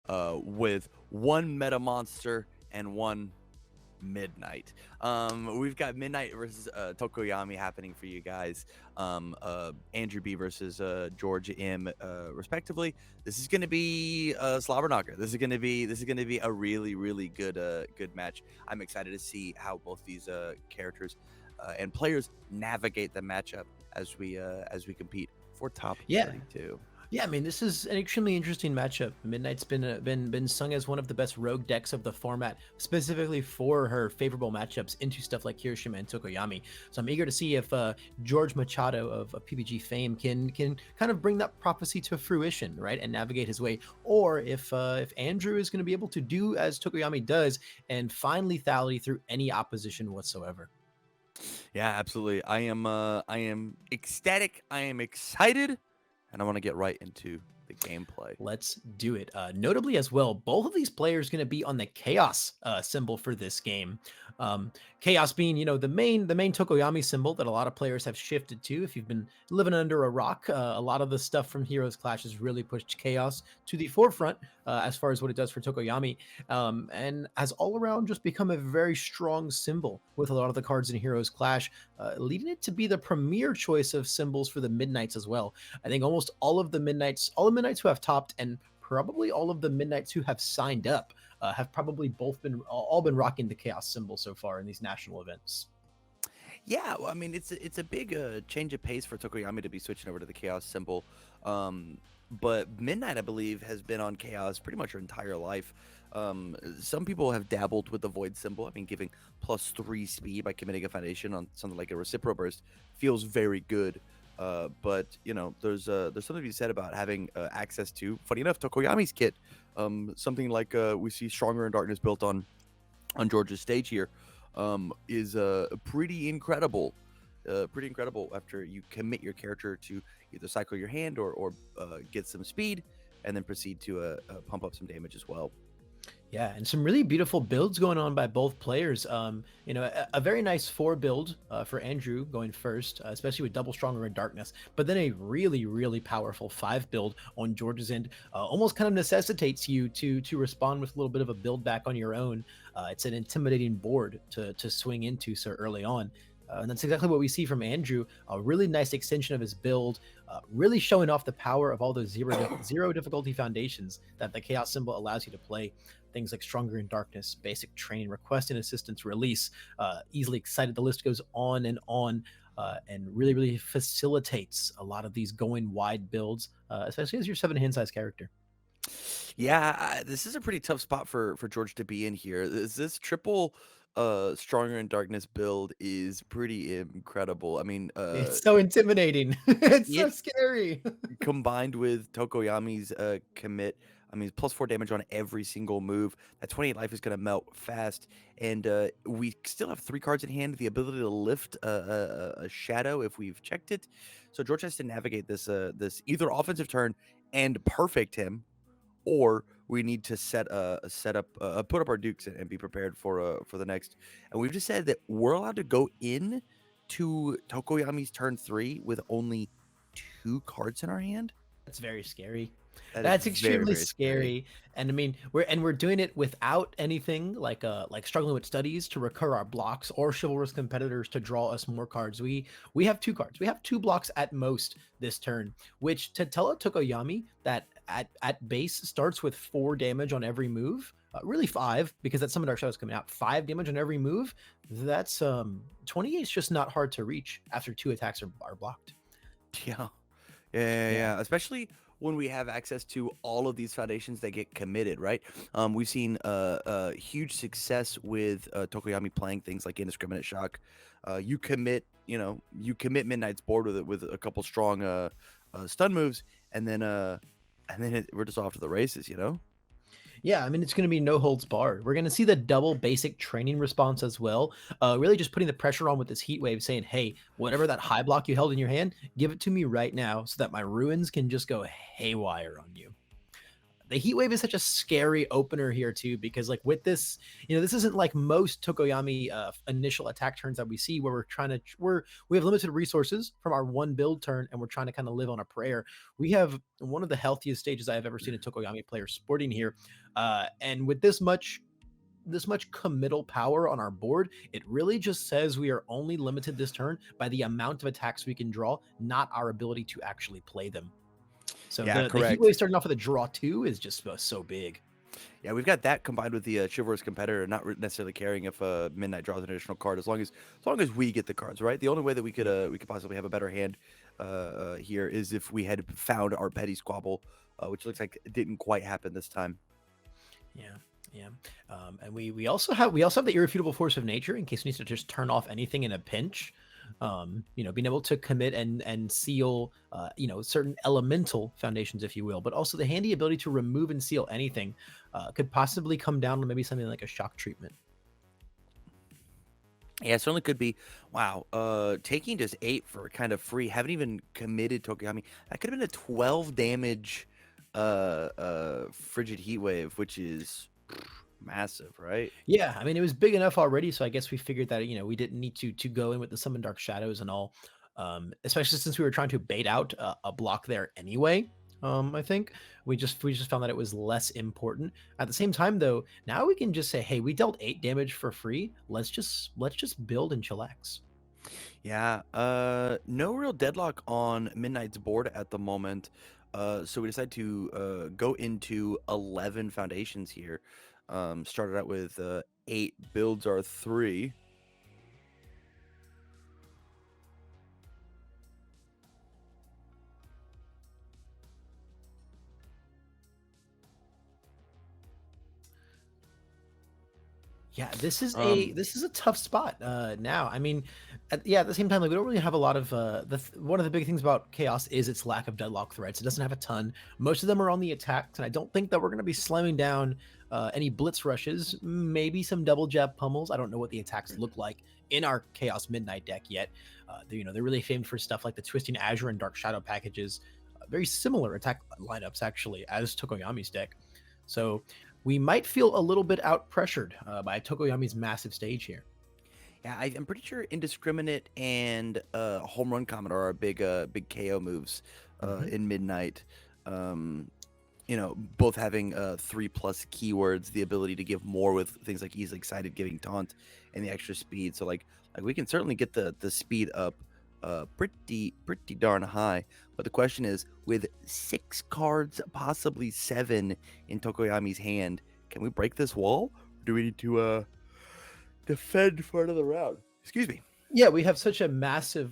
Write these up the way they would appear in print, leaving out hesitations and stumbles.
with one meta monster and one midnight. We've got midnight versus Tokoyami happening for you guys. Andrew B versus George M, respectively. This is going to be a slobber knocker. This is going to be a really good match. I'm excited to see how both these characters and players navigate the matchup as we compete for top Yeah. 32. Yeah, I mean, this is an extremely interesting matchup. Midnight's been sung as one of the best rogue decks of the format, specifically for her favorable matchups into stuff like Hiroshima and Tokoyami. So I'm eager to see if George Machado of PPG fame can kind of bring that prophecy to fruition, right, and navigate his way, or if Andrew is going to be able to do as Tokoyami does and find lethality through any opposition whatsoever. Yeah, absolutely. I am ecstatic. I am excited, and I want to get right into the gameplay. Let's do it. Notably, as well, both of these players going to be on the chaos symbol for this game. Chaos being, the main Tokoyami symbol that a lot of players have shifted to. If you've been living under a rock, a lot of the stuff from Heroes Clash has really pushed chaos to the forefront as far as what it does for Tokoyami, and has all around just become a very strong symbol with a lot of the cards in Heroes Clash, leading it to be the premier choice of symbols for the Midnights as well. I think almost all the midnights who have topped, and probably all of the midnights who have signed up, have probably both been all been rocking the chaos symbol so far in these national events. Yeah, well, I mean it's a big change of pace for Tokoyami to be switching over to the chaos symbol. But Midnight, I believe, has been on chaos pretty much her entire life. Some people have dabbled with the void symbol. I mean, giving +3 speed by committing a foundation on something like a reciprocal burst feels very good. But there's something to be said about having access to, funny enough, Tokoyami's kit. Something like we see Stronger in Darkness built on George's stage here, is pretty incredible. Pretty incredible after you commit your character to either cycle your hand or get some speed and then proceed to pump up some damage as well. Yeah, and some really beautiful builds going on by both players. A very nice 4 build for Andrew going first, especially with double stronger in darkness. But then a really powerful 5 build on George's end, almost kind of necessitates you to respond with a little bit of a build back on your own. It's an intimidating board to swing into so early on. And that's exactly what we see from Andrew. A really nice extension of his build, really showing off the power of all those zero difficulty foundations that the Chaos symbol allows you to play. Things like Stronger in Darkness, Basic Training, Request and Assistance, Release, Easily Excited. The list goes on, and really facilitates a lot of these going wide builds, especially as your 7 hand size character. Yeah, this is a pretty tough spot for George to be in here. This triple Stronger in Darkness build is pretty incredible. I mean, It's so intimidating. It's so it scary. combined with Tokoyami's commit, I mean, +4 damage on every single move. That 28 life is going to melt fast, and we still have 3 cards in hand. The ability to lift a shadow if we've checked it. So George has to navigate this either offensive turn and perfect him, or we need to put up our dukes and be prepared for the next. And we've just said that we're allowed to go in to Tokoyami's turn 3 with only 2 cards in our hand. That's very scary. That is That's very, extremely very scary. scary. And I mean, we're doing it without anything like struggling with studies to recur our blocks or chivalrous competitors to draw us more cards. We have 2 cards. We have 2 blocks at most this turn, which to tell a Tokoyami that at base starts with 4 damage on every move. Really 5, because that's some of our shadows coming out. 5 damage on every move. That's 28 is just not hard to reach after 2 attacks are blocked. Yeah. Yeah, Yeah. yeah. Especially when we have access to all of these foundations that get committed, right? We've seen huge success with Tokoyami playing things like Indiscriminate Shock. You commit Midnight's board with a couple strong stun moves, and then we're just off to the races, you know? Yeah, I mean, it's going to be no holds barred. We're going to see the double basic training response as well. Really just putting the pressure on with this heat wave, saying, hey, whatever that high block you held in your hand, give it to me right now so that my ruins can just go haywire on you. The heat wave is such a scary opener here too, because like with this, this isn't like most Tokoyami initial attack turns that we see, where we have limited resources from our one build turn, and we're trying to kind of live on a prayer. We have one of the healthiest stages I have ever seen a Tokoyami player sporting here, and with this much committal power on our board, it really just says we are only limited this turn by the amount of attacks we can draw, not our ability to actually play them. So Yeah, the heat correct. wave starting off with a draw two is just so big. Yeah, we've got that combined with the chivalrous competitor not necessarily caring if Midnight draws an additional card as long as we get the cards, right? The only way that we could possibly have a better hand here is if we had found our petty squabble, which looks like it didn't quite happen this time. Yeah, yeah. And we also have the irrefutable force of nature in case we need to just turn off anything in a pinch. Being able to commit and seal, certain elemental foundations, if you will, but also the handy ability to remove and seal anything could possibly come down to maybe something like a shock treatment. Yeah, it certainly could be. Wow, taking just 8 for kind of free. Haven't even committed Tokoyami. That could have been a 12 damage frigid heat wave, which is massive, right? Yeah, I mean it was big enough already, so I guess we figured that we didn't need to go in with the summon dark shadows and all, especially since we were trying to bait out a block there anyway. I think we just found that it was less important. At the same time, though, now we can just say, hey, we dealt 8 damage for free. Let's just build and chillax. Yeah, no real deadlock on Midnight's board at the moment. So we decided to go into 11 foundations here. Started out with 8 builds are 3. Yeah, this is a Um, this is a tough spot now. I mean, at the same time, like we don't really have a lot of one of the big things about chaos is its lack of deadlock threats. It doesn't have a ton. Most of them are on the attacks, and I don't think that we're going to be slamming down any blitz rushes. Maybe some double jab pummels. I don't know what the attacks look like in our chaos midnight deck yet. They're really famed for stuff like the twisting azure and dark shadow packages. Very similar attack lineups actually as Tokoyami's deck. So we might feel a little bit out pressured by Tokoyami's massive stage here. yeah, I'm pretty sure indiscriminate and home run commodore are big KO moves Mhm. in Midnight. Um, both having 3+ keywords, the ability to give more with things like easily excited, giving taunt, and the extra speed. So like we can certainly get the speed up pretty darn high. But the question is, with 6 cards, possibly 7 in Tokoyami's hand, can we break this wall? Or do we need to defend for another round? Excuse me. Yeah, we have such a massive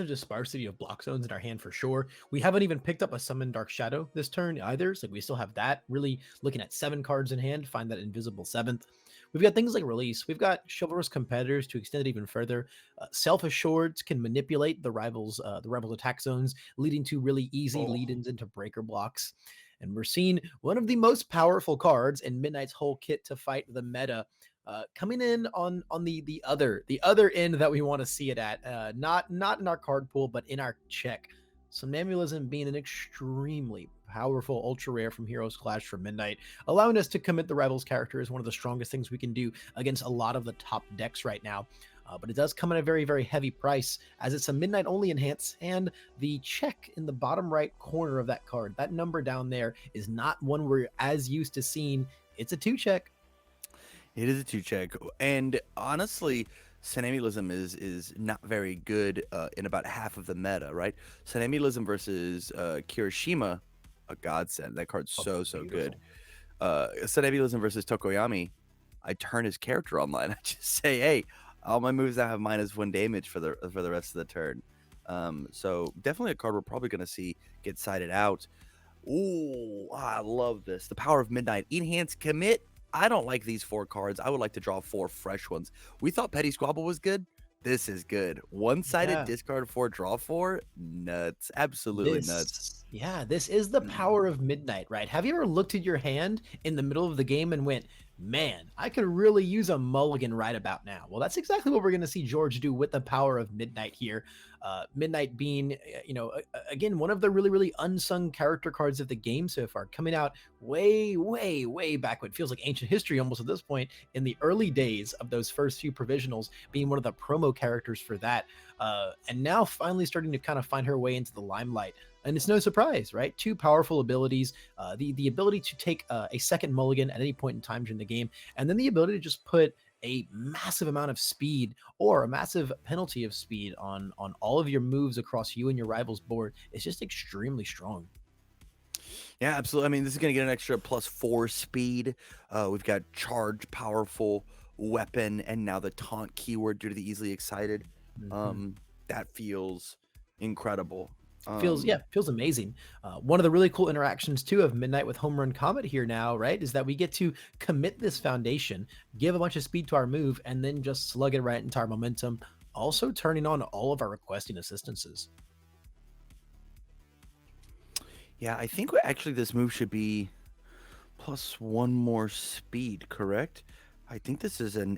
disparity of block zones in our hand for sure. We haven't even picked up a summon dark shadow this turn either, so we still have that. Really looking at 7 cards in hand, find that invisible seventh. We've got things like release. We've got chivalrous competitors to extend it even further. Self-assured can manipulate the rivals' attack zones, leading to really easy Oh. lead-ins into breaker blocks. And we're seeing one of the most powerful cards in Midnight's whole kit to fight the meta coming in on the other end that we want to see it at, not in our card pool, but in our check. Somnambulism being an extremely powerful ultra rare from Heroes Clash for Midnight, allowing us to commit the Rivals character is one of the strongest things we can do against a lot of the top decks right now. But it does come at a very, very heavy price as it's a Midnight only enhance, and the check in the bottom right corner of that card, that number down there, is not one we're as used to seeing. It's a 2 check. It is a 2 check, and honestly, Sonambulism is not very good in about half of the meta, right? Sonambulism versus Kirishima, a godsend. That card's Oh, so good. beautiful. Sonambulism versus Tokoyami, I turn his character online. I just say, hey, all my moves now have -1 damage for the rest of the turn. So definitely a card we're probably going to see get sided out. Ooh, I love this. The power of midnight. Enhance commit. I don't like these 4 cards. I would like to draw 4 fresh ones. We thought Petty Squabble was good. This is good. One-sided Yeah. discard 4, draw 4. Nuts. Absolutely nuts. This is the power of midnight, right? Have you ever looked at your hand in the middle of the game and went, man, I could really use a mulligan right about now. Well, that's exactly what we're going to see George do with the power of Midnight here. Midnight being, again, one of the really, really unsung character cards of the game so far, coming out way, way, way back. What feels like ancient history almost at this point, in the early days of those first few provisionals, being one of the promo characters for that. And now finally starting to kind of find her way into the limelight. And it's no surprise, right? Two powerful abilities, the ability to take a second mulligan at any point in time during the game, and then the ability to just put a massive amount of speed or a massive penalty of speed on all of your moves across you and your rival's board. It's just extremely strong. Yeah, absolutely. I mean, this is going to get an extra +4 speed. We've got charge, powerful weapon, and now the taunt keyword due to the easily excited. Mhm. That feels incredible. Feels amazing. One of the really cool interactions too of Midnight with Home Run Comet here now, right, is that we get to commit this foundation, give a bunch of speed to our move, and then just slug it right into our momentum, also turning on all of our requesting assistances. Yeah, I think actually this move should be +1 more speed, correct? I think this is an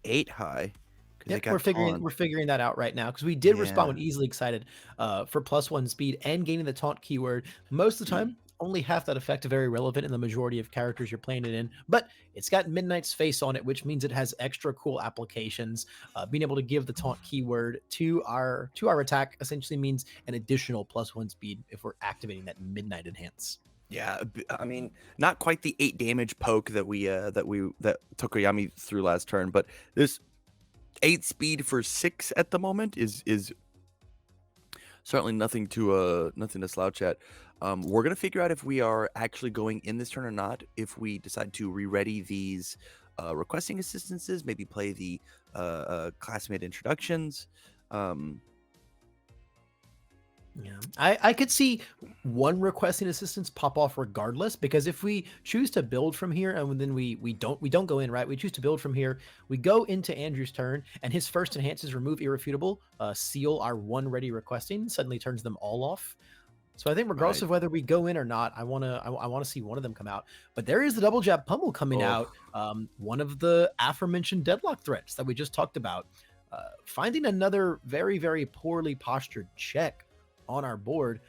8 high because it Yep, got taunt. we're figuring that out right now because we did respond Yeah. when easily excited for +1 speed and gaining the taunt keyword. Most of the time, only half that effect very relevant in the majority of characters you're playing it in, but it's got Midnight's face on it, which means it has extra cool applications. Being able to give the taunt keyword to our attack essentially means an additional +1 speed if we're activating that Midnight enhance. Yeah, I mean, not quite the 8 damage poke that Tokoyami threw last turn, but this 8 speed for 6 at the moment is certainly nothing to slouch at. We're gonna figure out if we are actually going in this turn or not. If we decide to re-ready these requesting assistances, maybe play the classmate introductions. Um, Yeah, I could see one requesting assistance pop off regardless, because if we choose to build from here and then we don't go in, right, we choose to build from here, we go into Andrew's turn and his first enhance is remove irrefutable, seal our one ready requesting, suddenly turns them all off. So I think regardless right. of whether we go in or not, I want to see one of them come out. But there is the double jab pummel coming Oh, out, one of the aforementioned deadlock threats that we just talked about. Finding another very, very poorly postured check on our board.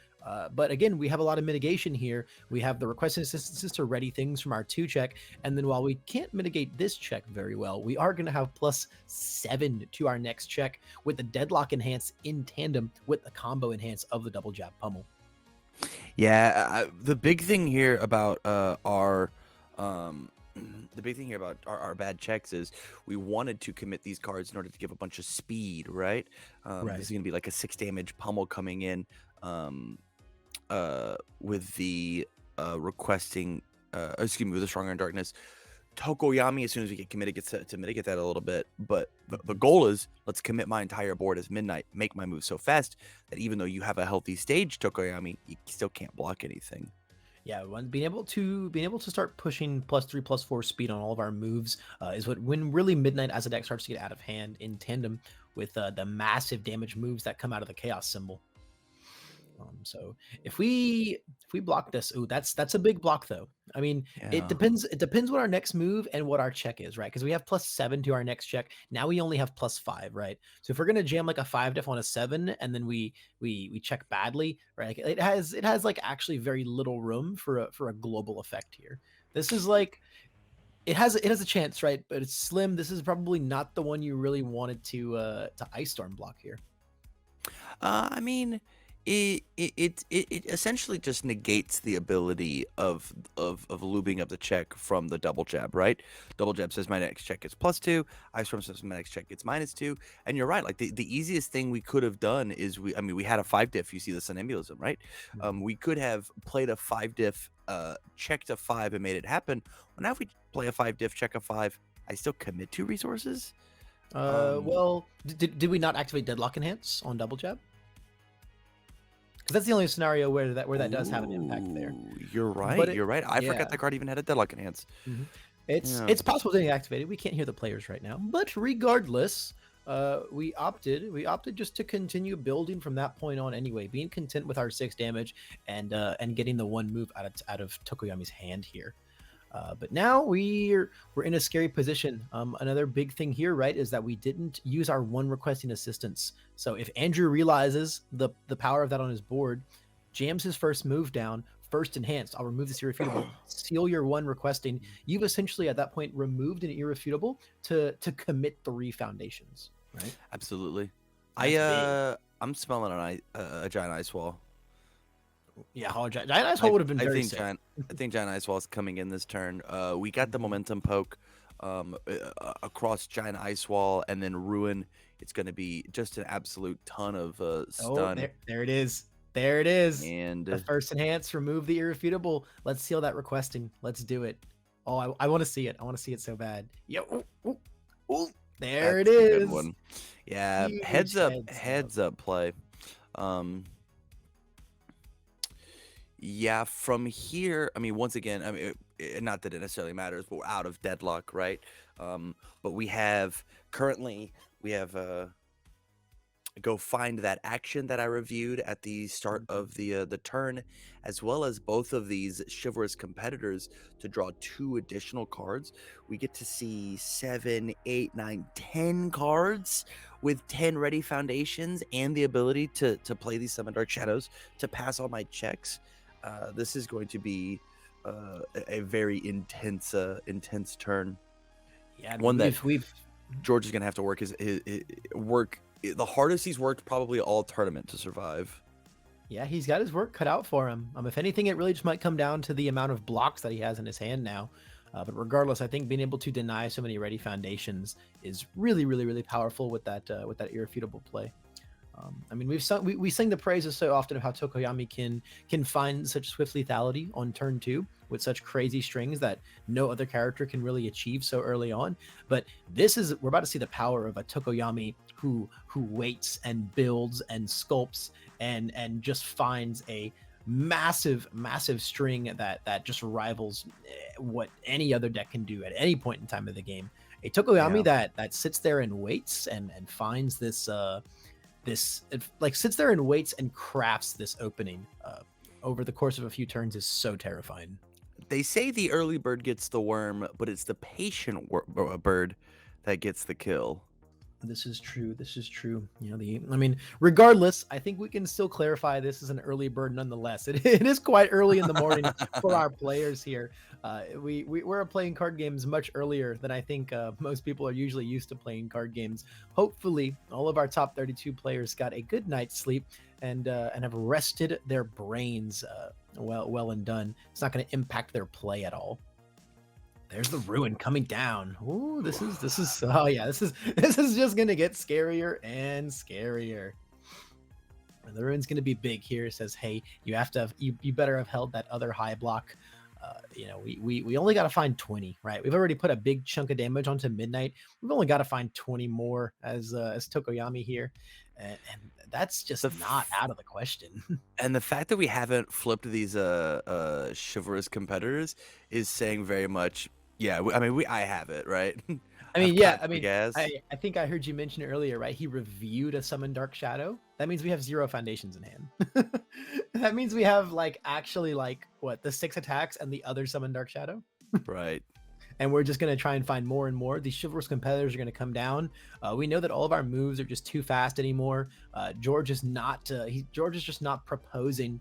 But again, we have a lot of mitigation here. We have the requested assistances to ready things from our 2 check. And then while we can't mitigate this check very well, we are going to have +7 to our next check with the deadlock enhance in tandem with the combo enhance of the double jab pummel. yeah. The big thing here about um, the big thing here about our bad checks is we wanted to commit these cards in order to give a bunch of speed, right? This Right. is gonna be like a 6 damage pummel coming in. Um, with the requesting, excuse me, with the stronger in darkness. Tokoyami, as soon as we get committed, gets to mitigate that a little bit. But the Mhm. goal is let's commit my entire board as Midnight, make my move so fast that even though you have a healthy stage, Tokoyami, you still can't block anything. Yeah, when being able to start pushing +3, +4 speed on all of our moves is what when really Midnight as a deck starts to get out of hand in tandem with the massive damage moves that come out of the chaos symbol. So if we block this, ooh, that's a big block though. I mean, Yeah. it depends what our next move and what our check is, right? Because we have +7 to our next check. Now we only have +5, right? So if we're gonna jam like a 5 diff on a 7 and then we check badly, right? Like, it has like actually very little room for a global effect here. This is like it has a chance, right? But it's slim. This is probably not the one you really wanted to ice storm block here. I mean, it essentially just negates the ability of lubing up the check from the double jab, right? Double jab says my next check gets +2. Ice Storm says my next check gets -2. And you're right. Like the easiest thing we could have done is I mean, we had a 5 diff. You see the Sunambulism, right? Mhm. We could have played a 5 diff, checked a 5 and made it happen. Well, now if we play a 5 diff, check a 5, I still commit 2 resources. Um, Well, did we not activate Deadlock Enhance on Double Jab? Because that's the only scenario where that does have an impact there. You're right. But it, You're right. I forgot yeah, that card even had a deadlock enhance. mhm. Yeah. It's possible to activate it. We can't hear the players right now, but regardless, we opted just to continue building from that point on anyway, being content with our 6 damage and getting the one move out of Tokoyami's hand here. But now we're in a scary position. Another big thing here, right, is that we didn't use our one requesting assistance. So if Andrew realizes the power of that on his board, jams his first move down, first enhanced, I'll remove this irrefutable, seal your one requesting. You've essentially at that point removed an irrefutable to commit 3 foundations, right? Absolutely. That's big. I'm smelling a giant ice wall. Yeah, Giant Ice Hole would have been I very think sick. Giant Ice Wall is coming in this turn. We got the Mhm. momentum poke across Giant Ice Wall, and then Ruin. It's going to be just an absolute ton of Oh, stun. there it is. There it is. The And first enhance, remove the irrefutable. Let's seal that requesting. Let's do it. Oh, I want to see it. I want to see it so bad. Yo, ooh, ooh, ooh. There it that's a good is. one. Yeah, Huge heads up. heads up play. Um, yeah, from here, I mean, once again, I mean, not that it necessarily matters, but we're out of deadlock, right? But currently we have go find that action that I reviewed at the start Mhm. of the turn, as well as both of these chivalrous competitors to draw 2 additional cards. We get to see 7, 8, 9, 10 cards with 10 ready foundations and the ability to play these Summon Dark Shadows to pass all my checks. This is going to be a very intense turn. Yeah, I mean One that we've George is going to have to work his work the hardest he's worked probably all tournament to survive. yeah, he's got his work cut out for him. If anything, it really just might come down to the amount of blocks that he has in his hand now. But regardless, I think being able to deny so many ready foundations is really, really, really powerful with that irrefutable play. I mean, we sing the praises so often of how Tokoyami can find such swift lethality on turn 2 with such crazy strings that no other character can really achieve so early on. But we're about to see the power of a Tokoyami who waits and builds and sculpts and just finds a massive string that just rivals what any other deck can do at any point in time of the game. A Tokoyami Yeah. that sits there and waits and finds this it, like sits there and waits and crafts this opening over the course of a few turns is so terrifying. They say the early bird gets the worm, but it's the patient bird that gets the kill. This is true. This is true. You know, I mean, regardless, I think we can still clarify this is an early bird nonetheless. It is quite early in the morning for our players here. We're playing card games much earlier than I think most people are usually used to playing card games. Hopefully, all of our top 32 players got a good night's sleep and have rested their brains well and done. It's not going to impact their play at all. There's the ruin coming down. Ooh, this is oh yeah, this is just gonna get scarier and scarier. The ruin's gonna be big here. It says, hey, you better have held that other high block. We only got to find 20, right? We've already put a big chunk of damage onto Midnight. We've only got to find 20 more as Tokoyami here, and that's The just not f- out of the question. and the fact that we haven't flipped these chivalrous competitors is saying very much. Yeah, I mean, I have it right. I I've mean, got yeah, I the mean, gas. I think I heard you mention earlier, right? He reviewed a summon Dark Shadow. That means we have 0 foundations in hand. That means we have like actually like what the 6 attacks and the other summon Dark Shadow, Right. and we're just gonna try and find more and more. These chivalrous competitors are gonna come down. We know that all of our moves are just too fast anymore. George is not. George is just not proposing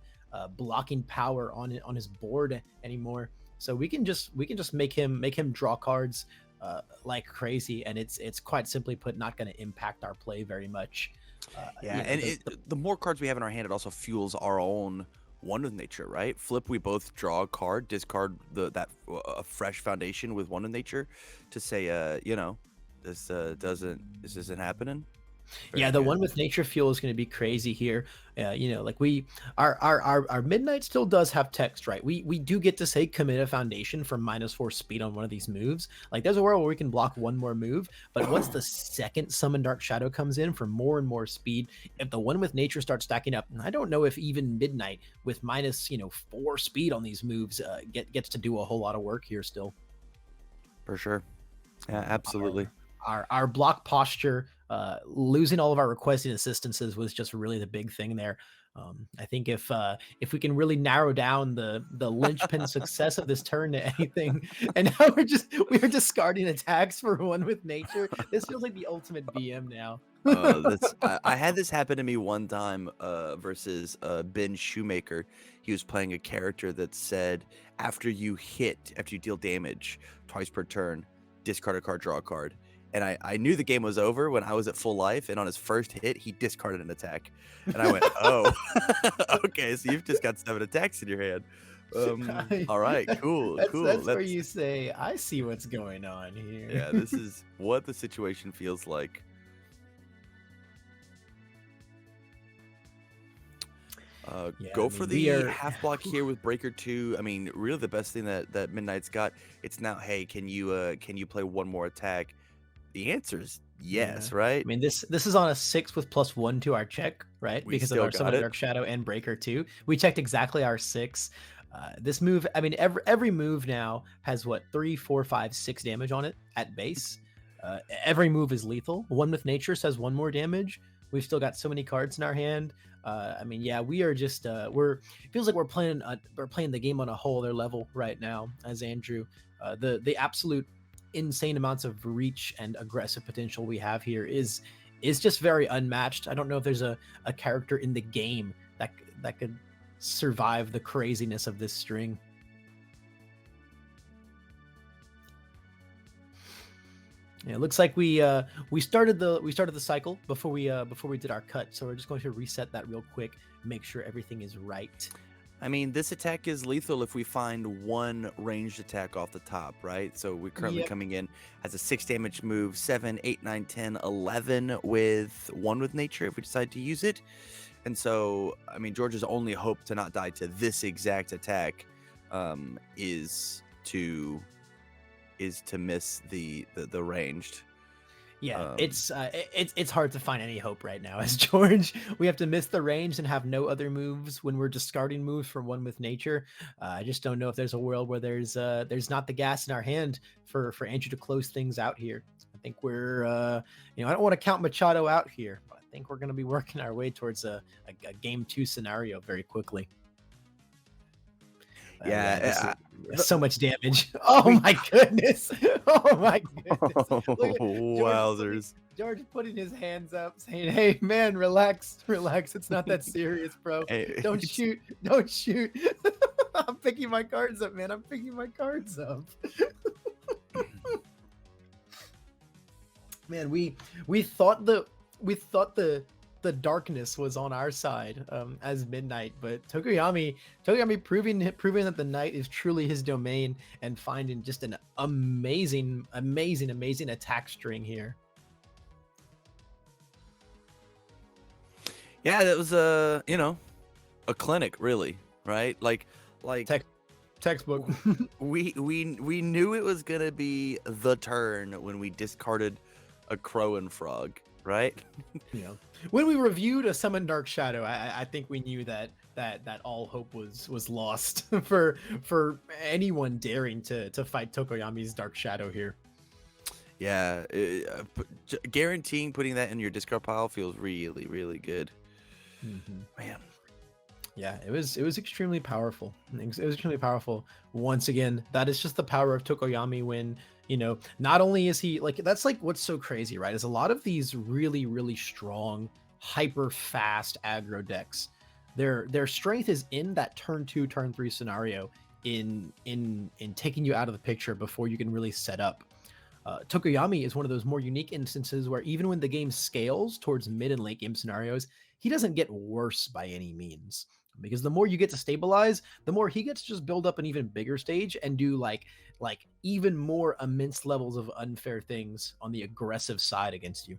blocking power on his board anymore. So we can just make him draw cards like crazy, and it's quite simply put not going to impact our play very much. Yeah, and the more cards we have in our hand, it also fuels our own one with nature, right? Flip, we both draw a card, discard that a fresh foundation with one with nature to say, this isn't happening. Yeah, Very the good. one with nature fuel is going to be crazy here. Like our midnight still does have text, right? We do get to say commit a foundation for -4 speed on one of these moves. Like there's a world where we can block one more move, but once the second summon dark shadow comes in for more and more speed, if the one with nature starts stacking up, and I don't know if even midnight with -4 speed on these moves gets to do a whole lot of work here still. For sure. Yeah, Our absolutely. our block posture, losing all of our requested assistances was just really the big thing there. I think if we can really narrow down the linchpin success of this turn to anything, and now we're discarding attacks for one with nature. This feels like the ultimate BM now. I had this happen to me one time versus Ben Shoemaker. He was playing a character that said after you deal damage twice per turn, discard a card, draw a card. And I knew the game was over when I was at full life, and on his first hit, he discarded an attack. And I went, oh, okay, so you've just got 7 attacks in your hand. All right, cool. That's where you say, I see what's going on here. Yeah, this is what the situation feels like. Go for the half block here with Breaker 2. I mean, really the best thing that Midnight's got, it's now, hey, can you play one more attack? The answer is yes, right? I mean, this is on a 6 with +1 to our check, right? Because of our Summon Dark Shadow and Breaker 2. We checked exactly our 6. This move, I mean, every move now has what, 3, 4, 5, 6 damage on it at base. Every move is lethal. One with Nature says 1 more damage. We've still got so many cards in our hand. I mean, yeah, we are just it feels like we're playing the game on a whole other level right now. As Andrew, the absolute insane amounts of reach and aggressive potential we have here is just very unmatched. I don't know if there's a character in the game that could survive the craziness of this string. Yeah, it looks like we started the cycle before we did our cut, so we're just going to reset that real quick, make sure everything is right. I mean, this attack is lethal if we find one ranged attack off the top, right? So we're currently coming in as a 6 damage move, 7, 8, 9, 10, 11 with 1 with Nature if we decide to use it. And so, I mean, George's only hope to not die to this exact attack is to miss the ranged. Yeah, it's hard to find any hope right now as George. We have to miss the range and have no other moves when we're discarding moves from 1 with Nature. I just don't know if there's a world where there's not the gas in our hand for Andrew to close things out here. I think we're I don't want to count Machado out here, but I think we're going to be working our way towards a game 2 scenario very quickly. So much damage. Oh my goodness. Oh my goodness. Wowzers. George putting his hands up saying, hey man, relax. It's not that serious, bro. Hey, don't shoot. I'm picking my cards up, man. Man, we thought the darkness was on our side as Midnight, but Tokoyami proving that the night is truly his domain and finding just an amazing attack string here. Yeah, that was a clinic, really, right? Like textbook. we knew it was gonna be the turn when we discarded a Crow and Frog, right? Yeah. When we reviewed a Summon Dark Shadow, I think we knew that all hope was lost for anyone daring to fight Tokoyami's Dark Shadow here. Yeah, guaranteeing putting that in your discard pile feels really, really good. Man. Yeah, it was extremely powerful. It was extremely powerful. Once again, that is just the power of Tokoyami when, not only is he that's what's so crazy, right? Is a lot of these really, really strong, hyper fast aggro decks. Their strength is in that turn 2, turn 3 scenario in taking you out of the picture before you can really set up. Tokoyami is one of those more unique instances where even when the game scales towards mid and late game scenarios, he doesn't get worse by any means. Because the more you get to stabilize, the more he gets to just build up an even bigger stage and do like even more immense levels of unfair things on the aggressive side against you.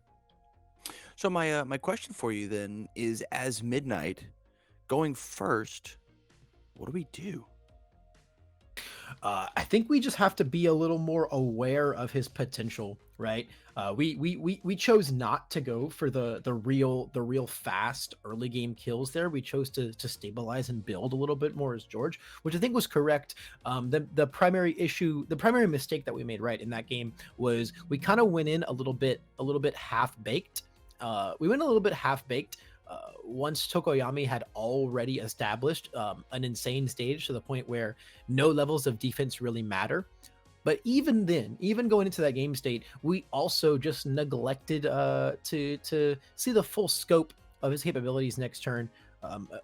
So my question for you then is, as Midnight going first, what do we do? I think we just have to be a little more aware of his potential, right? We chose not to go for the real fast early game kills there. We chose to stabilize and build a little bit more as George, which I think was correct. The primary mistake that we made right in that game was we kind of went in a little bit half baked. We went a little bit half baked once Tokoyami had already established an insane stage to the point where no levels of defense really matter. But even then, even going into that game state, we also just neglected to see the full scope of his capabilities next turn.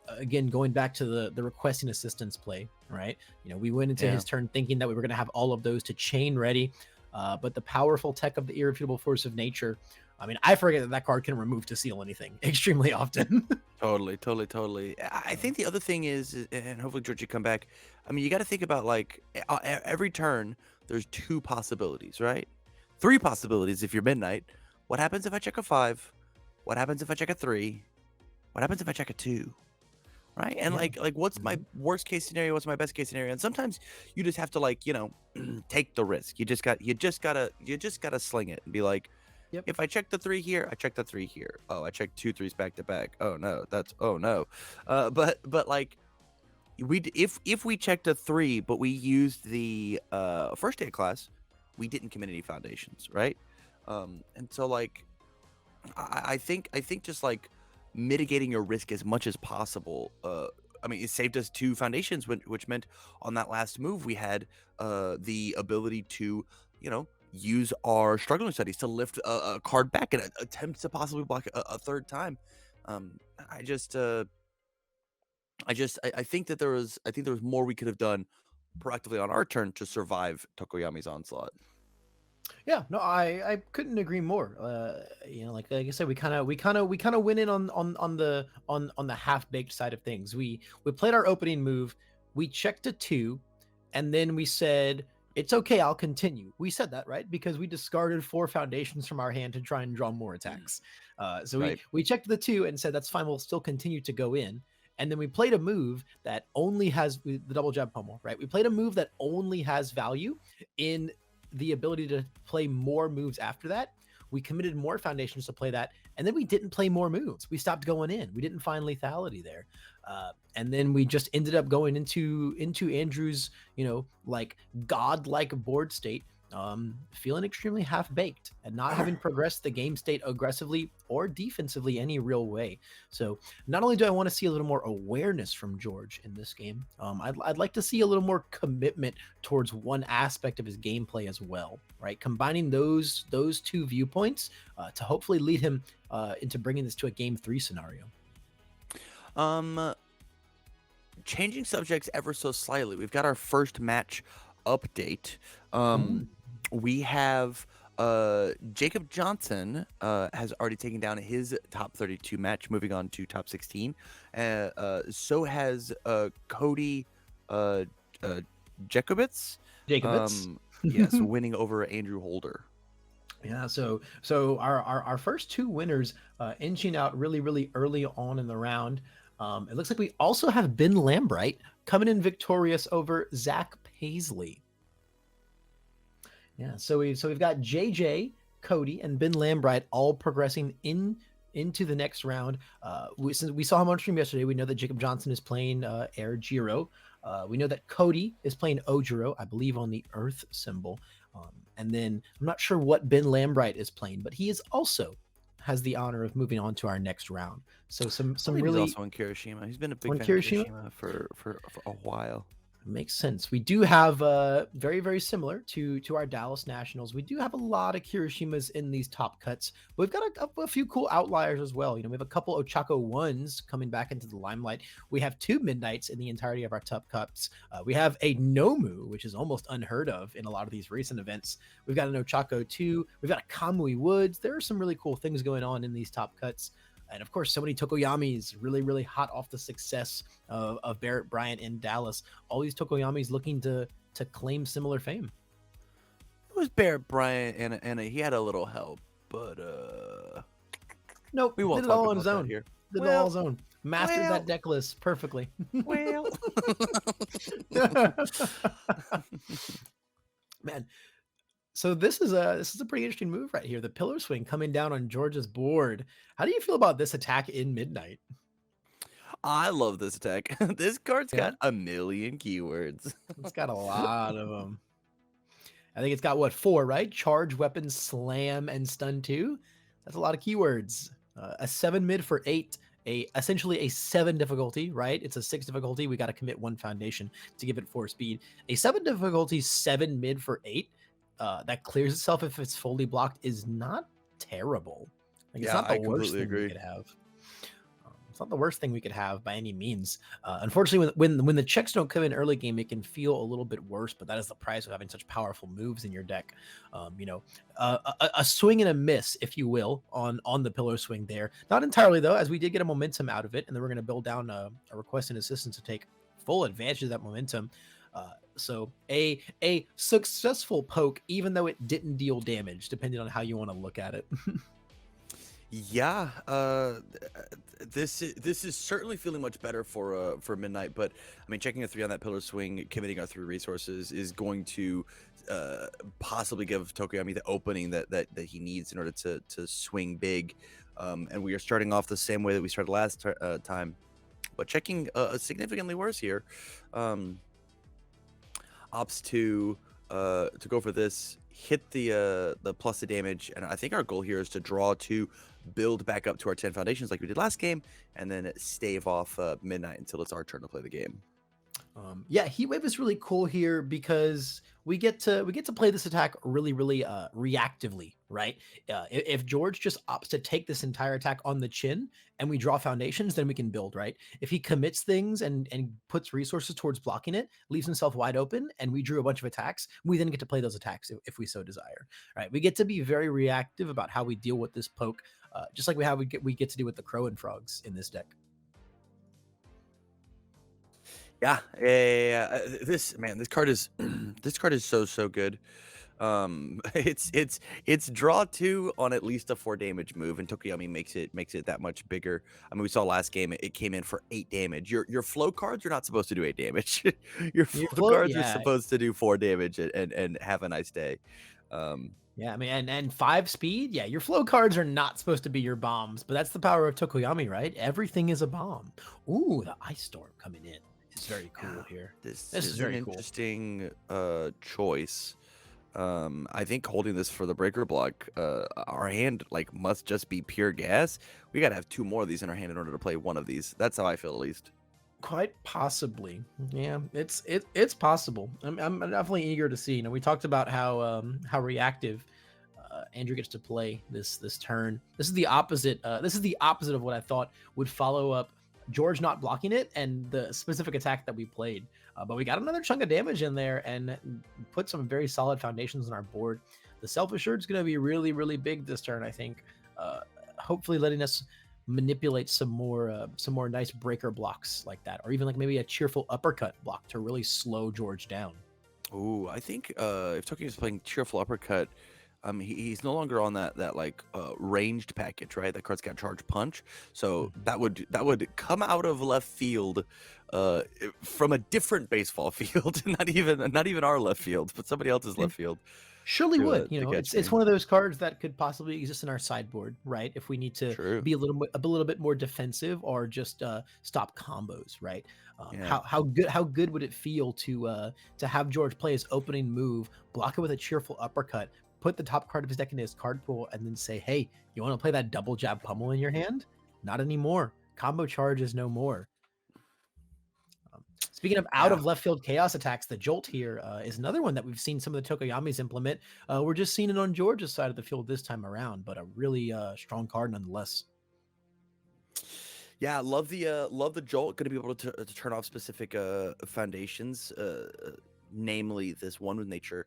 Again, going back to the requesting assistance play, right? We went into Yeah. his turn thinking that we were going to have all of those to chain ready, but the powerful tech of the irrefutable force of nature. I mean, I forget that that card can remove to seal anything extremely often. Totally, totally, totally. I think the other thing and hopefully George, you come back. I mean, you got to think about like every turn. There's two possibilities, right? Three possibilities if you're midnight. What happens if I check a 5? What happens if I check a 3? What happens if I check a 2? Right? And Yeah. like what's my Mhm. worst case scenario? What's my best case scenario? And sometimes you just have to like take the risk. You just gotta sling it and be like, Yep. if I check the 3 here, I check the 3 here. Oh, I checked 2 threes back to back. Oh no, oh no. But like if we checked a 3, but we used the first aid class, we didn't commit any foundations, right? And so like I think just like mitigating your risk as much as possible. I mean, it saved us 2 foundations, which meant on that last move we had the ability to, use our struggling studies to lift a card back and attempt to possibly block a third time. Um, I just, I think that there was more we could have done proactively on our turn to survive Tokoyami's onslaught. Yeah, no, I couldn't agree more. Like I said, we kind of went in on the half baked side of things. We played our opening move, we checked a 2, and then we said it's okay, I'll continue. We said that right because we discarded 4 foundations from our hand to try and draw more attacks. So we Right. we checked the 2 and said that's fine, we'll still continue to go in. And then we played a move that only has the double jab pummel, right? We played a move that only has value in the ability to play more moves after that. We committed more foundations to play that, and then we didn't play more moves. We stopped going in. We didn't find lethality there, and then we just ended up going into Andrew's, like godlike board state, feeling extremely half baked and not having progressed the game state aggressively or defensively any real way. So not only do I want to see a little more awareness from George in this game, I'd like to see a little more commitment towards one aspect of his gameplay as well, right? Combining those two viewpoints to hopefully lead him into bringing this to a game 3 scenario. Um, Changing subjects ever so slightly. We've got our first match update. Mm. We have Jacob Johnson has already taken down his top 32 match, moving on to top 16. So has Cody uh, uh, Jacobitz. Jacobitz. Yes, winning over Andrew Holder. Yeah, so our first 2 winners inching out really early on in the round. It looks like we also have Ben Lambright coming in victorious over Zach Paisley. Yeah, so we've got JJ, Cody, and Ben Lambright all progressing into the next round. Since we saw him on stream yesterday, we know that Jacob Johnson is playing Air Giro. We know that Cody is playing Ojiro, I believe, on the Earth symbol. And then I'm not sure what Ben Lambright is playing, but he is also has the honor of moving on to our next round. So some I believe he's really also in Kirishima. He's been a big on fan of Kirishima. Kirishima for a while. Makes sense. We do have very similar to our Dallas Nationals. We do have a lot of Kirishimas in these top cuts. We've got a few cool outliers as well. We have a couple Ochako ones coming back into the limelight. We have 2 Midnights in the entirety of our top cuts. We have a Nomu, which is almost unheard of in a lot of these recent events. We've got an Ochako 2. We've got a Kamui Woods. There are some really cool things going on in these top cuts. And of course, so many Tokoyamis really hot off the success of Barrett Bryant in Dallas. All these Tokoyamis looking to claim similar fame. It was Barrett Bryant, and he had a little help, but Nope, we won't did it talk all on about his that own. here. Did it all on Well, his own. Mastered that deck list perfectly. well. Man, so this is a pretty interesting move right here. The pillar swing coming down on George's board. How do you feel about this attack in Midnight? I love this attack. This card's Yeah, got a million keywords. it's got a lot of them. I think it's got what 4, right? Charge, weapon, slam, and stun 2. That's a lot of keywords. A 7 mid for 8 essentially a 7 difficulty, right? It's a 6 difficulty. We got to commit 1 foundation to give it 4 speed. A 7 difficulty, 7 mid for 8. That clears itself if it's fully blocked is not terrible. Like it's Yeah, not the I worst completely thing we agree. could have. It's not the worst thing we could have by any means. Unfortunately, when the checks don't come in early game, it can feel a little bit worse. But that is the price of having such powerful moves in your deck. A swing and a miss, if you will, on the pillar swing there. Not entirely though, as we did get a momentum out of it, and then we're going to build down a request and assistance to take full advantage of that momentum. So a successful poke, even though it didn't deal damage, depending on how you want to look at it. Yeah, this is certainly feeling much better for Midnight. But I mean, checking a 3 on that pillar swing, committing our 3 resources is going to possibly give Tokoyami the opening that he needs in order to swing big. And we are starting off the same way that we started last time, but checking significantly worse here. Opts to go for this, hit the plus the damage, and I think our goal here is to draw to build back up to our 10 foundations like we did last game, and then stave off Midnight until it's our turn to play the game. Yeah, Heat Wave is really cool here because we get to play this attack really reactively, right? If George just opts to take this entire attack on the chin and we draw foundations, then we can build, right? If he commits things and puts resources towards blocking it, leaves himself wide open, and we drew a bunch of attacks, we then get to play those attacks if we so desire, right? We get to be very reactive about how we deal with this poke, just like we get to do with the Crow and Frogs in this deck. Yeah. This card is this card is so good. It's draw 2 on at least a 4 damage move, and Tokoyami makes it that much bigger. I mean, we saw last game it came in for 8 damage. Your flow cards are not supposed to do 8 damage. Your flow cards are Yeah, supposed to do 4 damage and have a nice day. yeah, I mean, and 5 speed. Yeah, your flow cards are not supposed to be your bombs, but that's the power of Tokoyami, right? Everything is a bomb. Ooh, the Ice Storm coming in is very cool Yeah, here. this This is is an very cool. interesting choice. I think holding this for the breaker block, our hand like must just be pure gas. We gotta have 2 more of these in our hand in order to play one of these. That's how I feel, at least. Quite possibly. Yeah, it's possible. I'm definitely eager to see. You know, we talked about how reactive Andrew gets to play this turn. This is the opposite. This is the opposite of what I thought would follow up George not blocking it and the specific attack that we played. But we got another chunk of damage in there and put some very solid foundations on our board. The self-assured is going to be really big this turn, I think. Hopefully letting us manipulate some more nice breaker blocks like that, or even like maybe a cheerful uppercut block to really slow George down. Ooh, I think if Tokyo is playing cheerful uppercut, he's no longer on that like ranged package, right? That card's got charge punch, so that would come out of left field, from a different baseball field, not even our left field, but somebody else's left field. Surely would. You To know, catch it's me. one of those cards that could possibly exist in our sideboard, right? If we need to True. be a little bit more defensive or just stop combos, right? Yeah. How good would it feel to have George play his opening move, block it with a cheerful uppercut, put the top card of his deck into his card pool, and then say, "Hey, you want to play that double jab pummel in your hand? Not anymore. Combo charge is no more." Speaking of out Yeah. of left field chaos attacks, the Jolt here is another one that we've seen some of the Tokoyamis implement. We're just seeing it on George's side of the field this time around, but a really strong card nonetheless. Yeah, love the jolt. Going to be able to turn off specific foundations, namely this one with nature.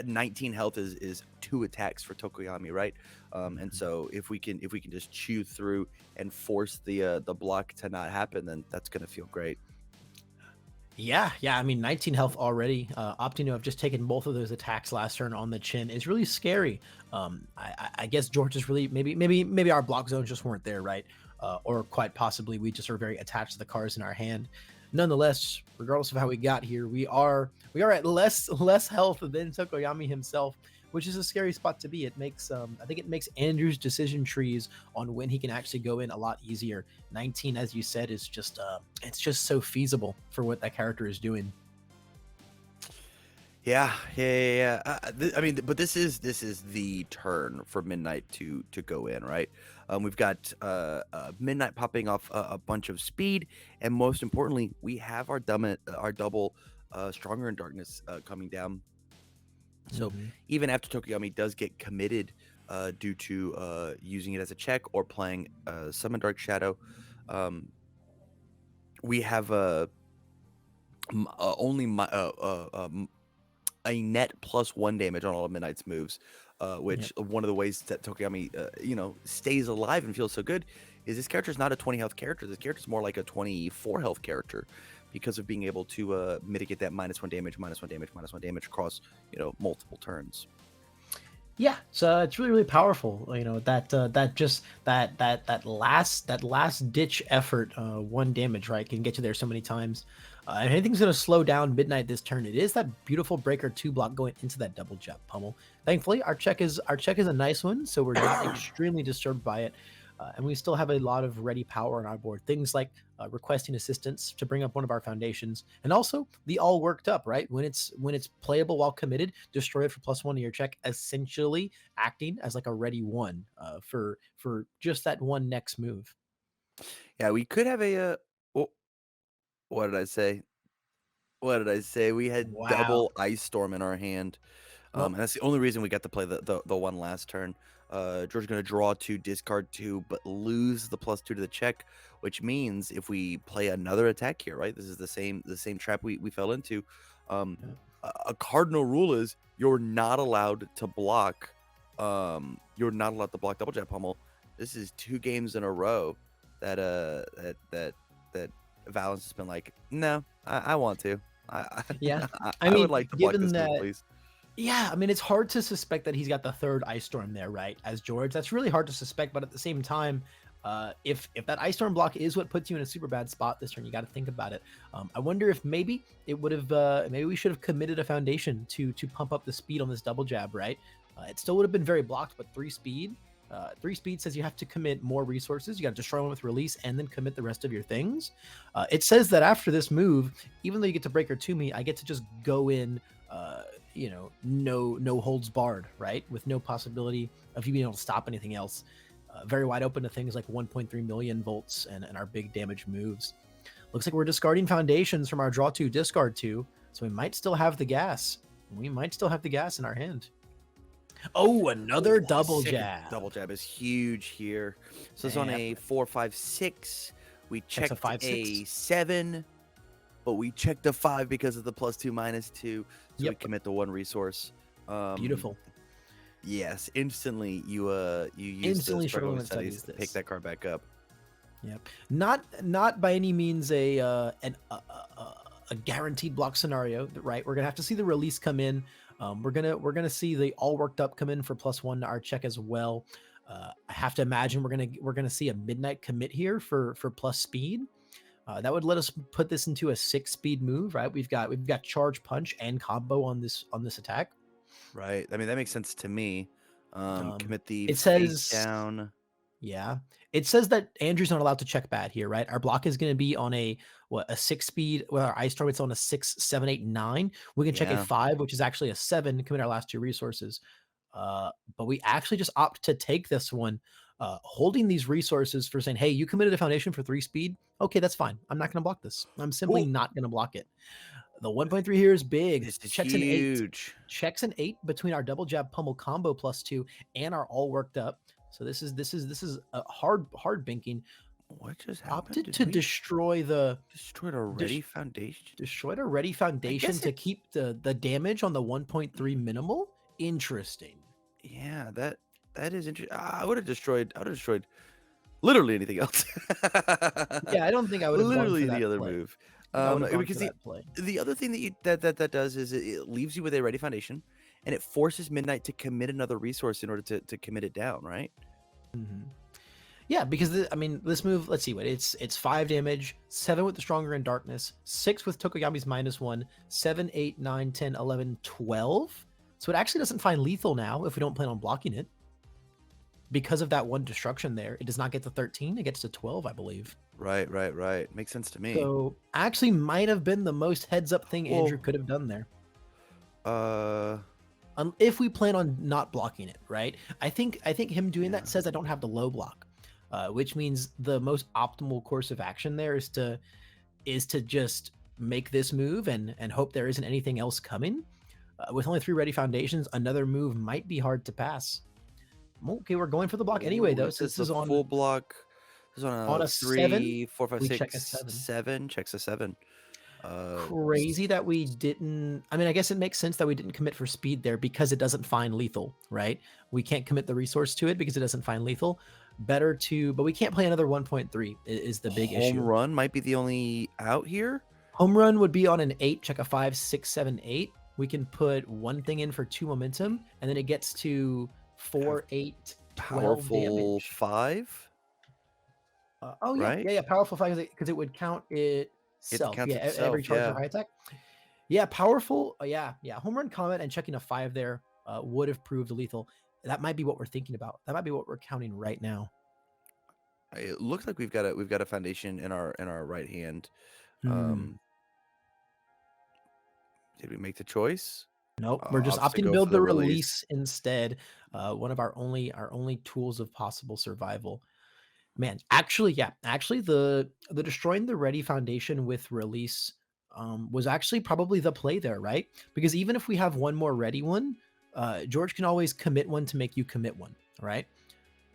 19 health is 2 attacks for Tokoyami, right? And so if we can just chew through and force the block to not happen, then that's going to feel great. Yeah. I mean, 19 health already. Opting to have just taken both of those attacks last turn on the chin is really scary. I guess George is really maybe our block zones just weren't there, right? Or quite possibly we just are very attached to the cards in our hand. Nonetheless, regardless of how we got here, we are at less health than Tokoyami himself, which is a scary spot to be. It makes I think it makes Andrew's decision trees on when he can actually go in a lot easier. 19, as you said, is just it's just so feasible for what that character is doing. I mean, but this is the turn for Midnight to go in, right? We've got Midnight popping off a bunch of speed, and most importantly, we have our double Stronger in Darkness coming down. So Hmm. even after Tokoyami does get committed due to using it as a check or playing Summon Dark Shadow, um, we have only a net +1 damage on all of Midnight's moves, Yep. which one of the ways that Tokoyami, stays alive and feels so good is this character is not a 20 health character. This character is more like a 24 health character because of being able to mitigate that -1 damage, -1 damage, -1 damage across, multiple turns. Yeah, so it's really really powerful. That last ditch effort, one damage, right, can get you there so many times. And anything's going to slow down Midnight this turn. It is that beautiful breaker 2 block going into that double jab pummel. Thankfully, our check is a nice one, so we're not extremely disturbed by it. And we still have a lot of ready power on our board. Things like requesting assistance to bring up one of our foundations, and also the all worked up, right? When it's playable while committed, destroy it for +1 to your check, essentially acting as like a ready one for just that one next move. Yeah, we could have oh, what did I say? What did I say? We had Wow. double Ice Storm in our hand. Well, And that's the only reason we got to play the one last turn. George's going to draw 2, discard 2, but lose the +2 to the check, which means if we play another attack here, right? This is the same trap we fell into. Um, yeah. a cardinal rule is you're not allowed to block. You're not allowed to block double jab pummel. This is 2 games in a row that that Valence has been like, no, I want to. Yeah. I I would mean, like to block given this move, that, please. yeah, I mean, it's hard to suspect that he's got the third ice storm there, right? As George, that's really hard to suspect. But at the same time, if that ice storm block is what puts you in a super bad spot this turn, you got to think about it. I wonder if maybe it would have, maybe we should have committed a foundation to pump up the speed on this double jab, right? It still would have been very blocked, but 3 speed. 3 speed says you have to commit more resources. You got to destroy one with release and then commit the rest of your things. It says that after this move, even though you get to breaker to me, I get to just go in no holds barred, right? With no possibility of you being able to stop anything else. Very wide open to things like 1.3 million volts and our big damage moves. Looks like we're discarding foundations from our draw 2, discard 2, so we might still have the gas. We might still have the gas in our hand. Oh, another Oh, double second jab. double jab is huge here. So it's on Yep. a 4, 5, 6. We That's a checked 5/6. a 7, but we checked a 5 because of the +2, -2. So we Yep. commit the 1 resource. Um, Beautiful. yes, instantly you use the Instantly struggling struggling with with studies studies to pick this. that card back up. Yep. Not by any means a guaranteed block scenario, right? We're gonna have to see the release come in. We're gonna see the all worked up come in for +1 to our check as well. I have to imagine we're gonna see a midnight commit here for plus speed. That would let us put this into a 6 speed move, right? We've got charge punch and combo on this attack. Right. I mean, that makes sense to me. Um, Commit the it face says down. Yeah. It says that Andrew's not allowed to check bad here, right? Our block is going to be on a 6 speed. Well, our ice target's on a 6, 7, 8, 9. We can check a Yeah. 5, which is actually a 7, commit our last 2 resources. But we actually just opt to take this one, holding these resources for saying, hey, you committed a foundation for 3 speed. Okay, that's fine. I'm not going to block this. I'm simply Oh, not going to block it. The 1.3 here is big. this is Checks an 8. huge. Checks an 8 between our double jab pummel combo +2 and our all worked up. So this is a hard binking. What just happened? Opted Did to we destroy the destroy a ready dis- foundation? destroyed a ready I foundation guess to it. keep the damage on the 1.3 minimal. Interesting. Yeah, that is interesting. I would have destroyed. I would have destroyed literally anything else. Yeah, I don't think I would have gone for Literally any that other play. move. I think I would have gone Because for that play. the other thing that that does is it leaves you with a ready foundation, and it forces Midnight to commit another resource in order to commit it down. Right. Mhm. Yeah, because I mean, this move. Let's see what it's 5 damage, 7 with the stronger in darkness, 6 with Tokoyami's -1, 7, 8, 9, 10, 11, 12. So it actually doesn't find lethal now if we don't plan on blocking it. Because of that one destruction there, it does not get to 13, it gets to 12, I believe. Right. Right. Right. Makes sense to me. So actually might have been the most heads up thing Well, Andrew could have done there. Uh, If we plan on not blocking it, right? I think him doing yeah. that says I don't have the low block, which means the most optimal course of action there is to just make this move and hope there isn't anything else coming. With only 3 ready foundations, another move might be hard to pass. Okay, we're going for the block anyway, Ooh, though. he Since says this the is full block. This is on on a a 7, 3, 4, 5, we check a 6, 7. 7. Checks a 7. Crazy that we didn't. I mean, I guess it makes sense that we didn't commit for speed there because it doesn't find lethal, right? We can't commit the resource to it because it doesn't find lethal. Better to, but we can't play another 1.3 is the big Home issue. run might be the only out here. Home run would be on an 8, check a 5, 6, 7, 8. We can put one thing in for 2 momentum, and then it gets to 4, 8, 12 Powerful damage. 5, Oh yeah, right? yeah, yeah. Powerful 5 because it would count It itself. counts Yeah, every itself, charge or yeah. high attack. Yeah, powerful. Yeah, yeah. Home run comment and checking a 5 there would have proved lethal. That might be what we're thinking about. That might be what we're counting right now. It looks like we've got a foundation in our right hand. Hmm. Did we make the choice? Nope, we're just Opts to opting to go for build the the release. release instead. One of our only tools of possible survival. Man, actually, yeah, actually, the destroying the ready foundation with release was actually probably the play there, right? Because even if we have one more ready one, George can always commit one to make you commit one, right?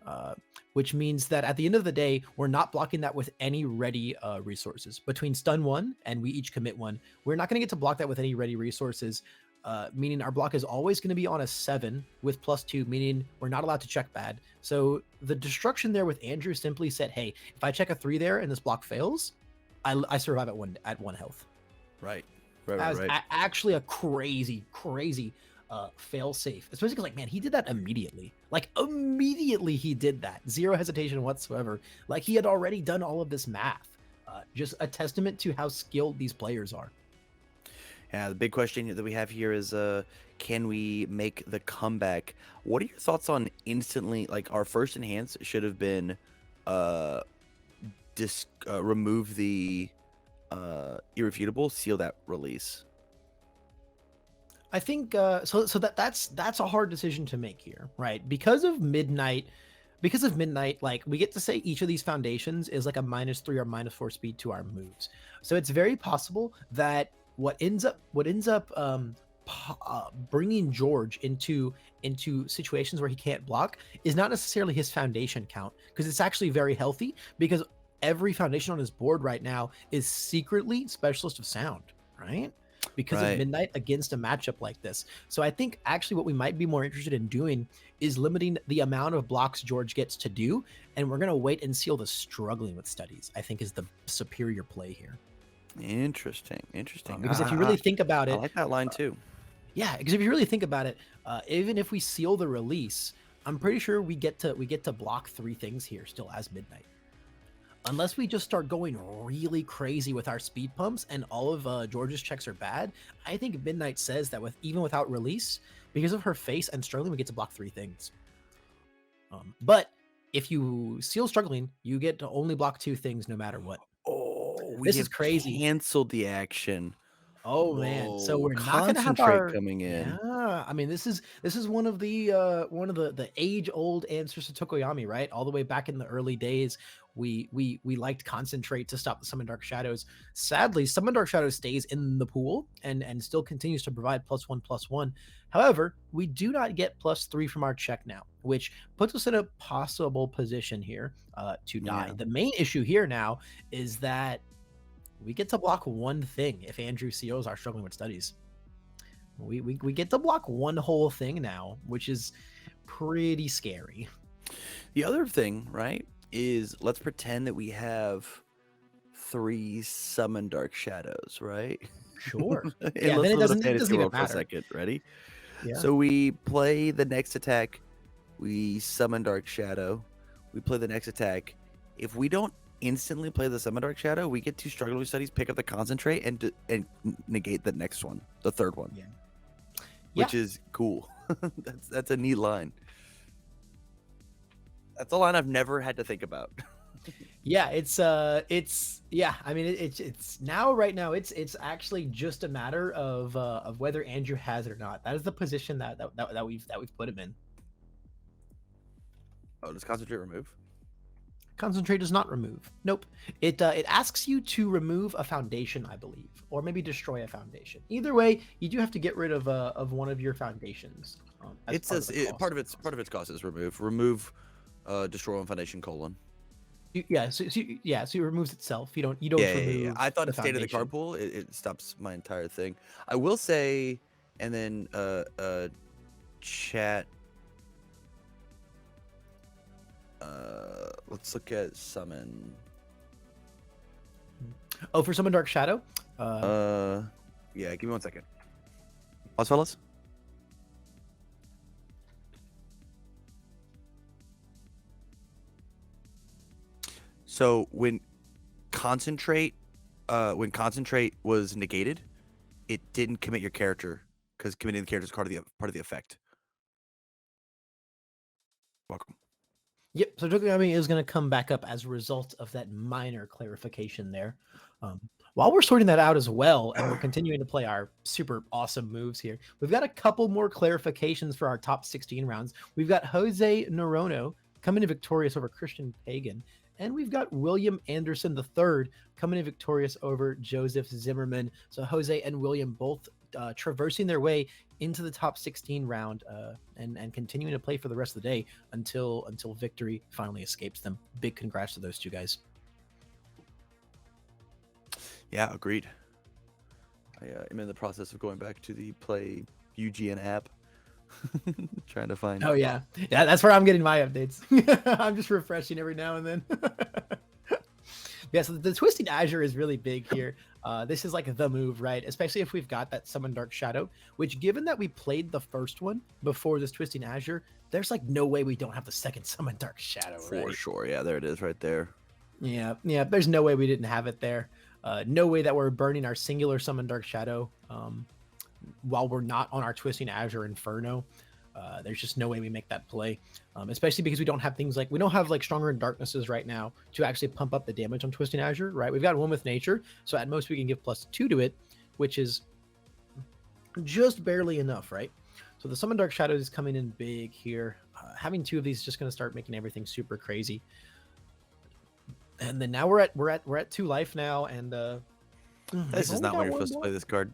Uh, which means that at the end of the day, we're not blocking that with any ready resources. Between stun one and we each commit one, we're not going to get to block that with any ready resources. Meaning our block is always going to be on a 7 with +2, meaning we're not allowed to check bad. So the destruction there with Andrew simply said, hey, if I check a 3 there and this block fails, I survive at one health. Right. Right, right, That was right. actually a crazy fail safe, especially because, like, man, he did that immediately. Like, immediately he did that. Zero hesitation whatsoever. Like, he had already done all of this math. Just a testament to how skilled these players are. Yeah, the big question that we have here is can we make the comeback? What are your thoughts on instantly, like our first enhance should have been uh remove the irrefutable, seal that release. I think so that's a hard decision to make here, right? Because of midnight, like, we get to say each of these foundations is like a -3 or -4 speed to our moves. So it's very possible that what ends up bringing George into situations where he can't block is not necessarily his foundation count, because it's actually very healthy, because every foundation on his board right now is secretly specialist of sound, right? Because of Right. midnight against a matchup like this. So I think actually what we might be more interested in doing is limiting the amount of blocks George gets to do, and we're going to wait and seal the struggling with studies, I think, is the superior play here. Interesting. Interesting. Because if you really think about I it, like that line too. yeah, because if you really think about it, even if we seal the release, I'm pretty sure we get to block 3 things here still as midnight. Unless we just start going really crazy with our speed pumps and all of George's checks are bad, I think Midnight says that even without release, because of her face and struggling, we get to block 3 things. But if you seal struggling, you get to only block 2 things no matter what. Oh, we This is have crazy. canceled the action. Oh man, so Whoa, we're not gonna have concentrate our coming in. yeah. I mean, this is one of the age old answers to Tokoyami, right? All the way back in the early days, we liked concentrate to stop the summon dark shadows. Sadly, summon dark shadows stays in the pool and still continues to provide +1/+1. However, we do not get +3 from our check now, which puts us in a possible position here to die. Yeah. The main issue here now is that we get to block one thing if Andrew COs are struggling with studies. We get to block one whole thing now, which is pretty scary. The other thing, right, is let's pretend that we have 3 summon dark shadows, right? Sure. And Yeah, let's then it live in a doesn't fantasy even world for a matter. second. Ready? Yeah. So we play the next attack. We summon Dark Shadow. We play the next attack. If we don't instantly play the summon Dark Shadow, we get to struggle with studies, pick up the concentrate, and negate the next one, the third one, Yeah. which is cool. That's a neat line. That's a line I've never had to think about. Yeah, it's yeah. I mean, it's now right now. It's actually just a matter of whether Andrew has it or not. That is the position that we've put him in. Oh, does concentrate remove? Concentrate does not remove. Nope. It asks you to remove a foundation, I believe, or maybe destroy a foundation. Either way, you do have to get rid of one of your foundations as It part of says the cost. part of its cost is remove, destroy one foundation colon. Yeah, so it removes itself. You don't Yeah. remove I thought the it stated the foundation. card pool. It stops my entire thing. I will say, and then chat. Let's look at summon. Oh, for Summon Dark Shadow. Yeah. Give me 1 second. Pause, fellas. So when concentrate was negated, it didn't commit your character because committing the character is part of the effect. Welcome. Yep. So Tokoyami is going to come back up as a result of that minor clarification there. Um, while we're sorting that out as well, and we're continuing to play our super awesome moves here, we've got a couple more clarifications for our top 16 rounds. We've got Jose Norono coming in victorious over Christian Pagan, and we've got William Anderson III coming in victorious over Joseph Zimmerman. So Jose and William both traversing their way into the top 16 round and continuing to play for the rest of the day until victory finally escapes them. Big congrats to those two guys. Yeah, agreed. I am in the process of going back to the Play UGN app, trying to find. Oh yeah, that's where I'm getting my updates. I'm just refreshing every now and then. Yeah, so the Twisting Azure is really big here. This is like the move, right? Especially if we've got that Summon Dark Shadow, which given that we played the first one before this Twisting Azure, there's like no way we don't have the second Summon Dark Shadow, right? For sure. Yeah, there it is right there. Yeah, there's no way we didn't have it there. No way that we're burning our singular Summon Dark Shadow while we're not on our Twisting Azure Inferno. There's just no way we make that play, especially because we don't have things like Stronger in Darknesses right now to actually pump up the damage on Twisting Azure, right? We've got One with Nature, so at most we can give +2 to it, which is just barely enough, right? So the Summon Dark Shadows is coming in big here. Having 2 of these is just going to start making everything super crazy. And then now we're at 2 life now, and this is not where you're supposed to play this card.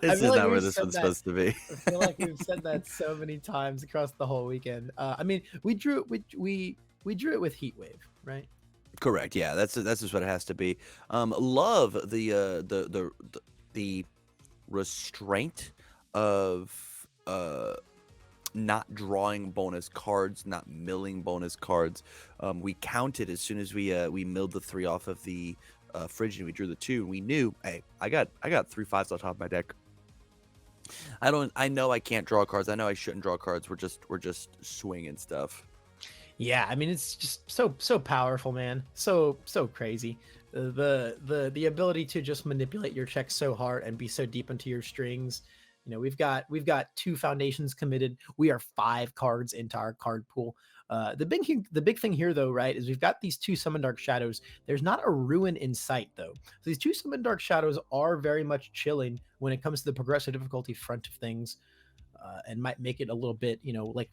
This is not where this one's supposed to be. I feel like we've said that so many times across the whole weekend. I mean, we drew it with Heat Wave, right? Correct. Yeah, that's just what it has to be. Love the restraint of not drawing bonus cards, not milling bonus cards. We counted as soon as we milled the 3 off of the fridge and we drew the 2. And we knew, hey, I got 3 5s on top of my deck. I know I can't draw cards. I know I shouldn't draw cards. We're just swinging stuff. Yeah, I mean it's just so powerful, man. So crazy. The ability to just manipulate your check so hard and be so deep into your strings. You know, we've got 2 foundations committed. We are 5 cards into our card pool. The big thing here, though, right, is we've got these 2 Summon Dark Shadows. There's not a ruin in sight, though. So these 2 Summon Dark Shadows are very much chilling when it comes to the progressive difficulty front of things, and might make it a little bit, like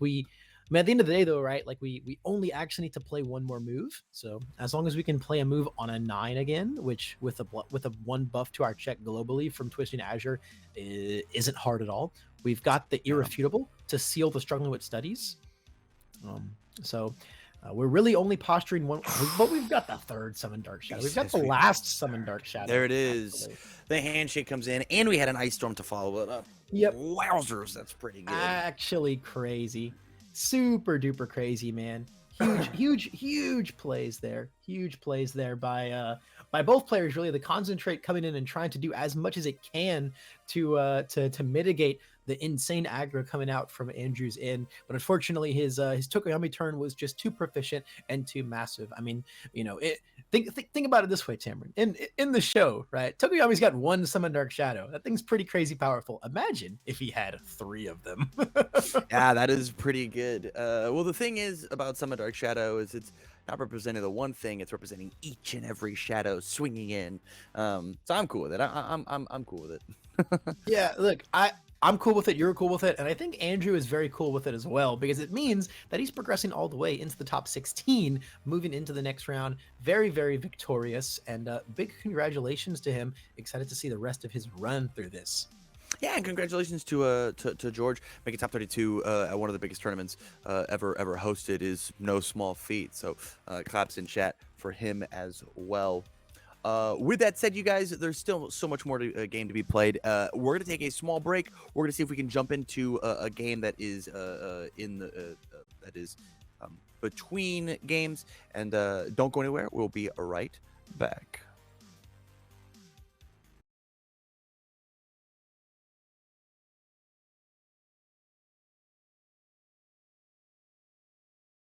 I mean, at the end of the day, though, right? Like we only actually need to play 1 more move. So as long as we can play a move on a 9 again, which with a 1 buff to our check globally from Twisting Azure isn't hard at all. We've got the Irrefutable to seal the Struggling with Studies. So we're really only posturing 1, but we've got the 3rd Summon Dark Shadow. We've got the last Summon Dark Shadow. There it is. Actually. The handshake comes in, and we had an Ice Storm to follow it up. Yep. Wowzers, that's pretty good. Actually crazy. Super duper crazy, man. Huge plays there. Huge plays there by both players. Really, the Concentrate coming in and trying to do as much as it can to mitigate the insane aggro coming out from Andrew's in, but unfortunately his Tokoyami turn was just too proficient and too massive. I mean, think about it this way, Tamron. In the show, right? Tokoyami's got 1 Summon Dark Shadow. That thing's pretty crazy powerful. Imagine if he had 3 of them. Yeah, that is pretty good. Well, the thing is about Summon Dark Shadow is not representing the one thing; it's representing each and every shadow swinging in. So I'm cool with it. I'm cool with it. Yeah, look, I'm cool with it. You're cool with it, and I think Andrew is very cool with it as well because it means that he's progressing all the way into the top 16, moving into the next round. Very, very victorious, and big congratulations to him. Excited to see the rest of his run through this. Yeah, and congratulations to George making top 32 at one of the biggest tournaments ever hosted is no small feat. So claps in chat for him as well. With that said, you guys, there's still so much more game to be played. We're gonna take a small break. We're gonna see if we can jump into a game that is between games, and don't go anywhere. We'll be right back.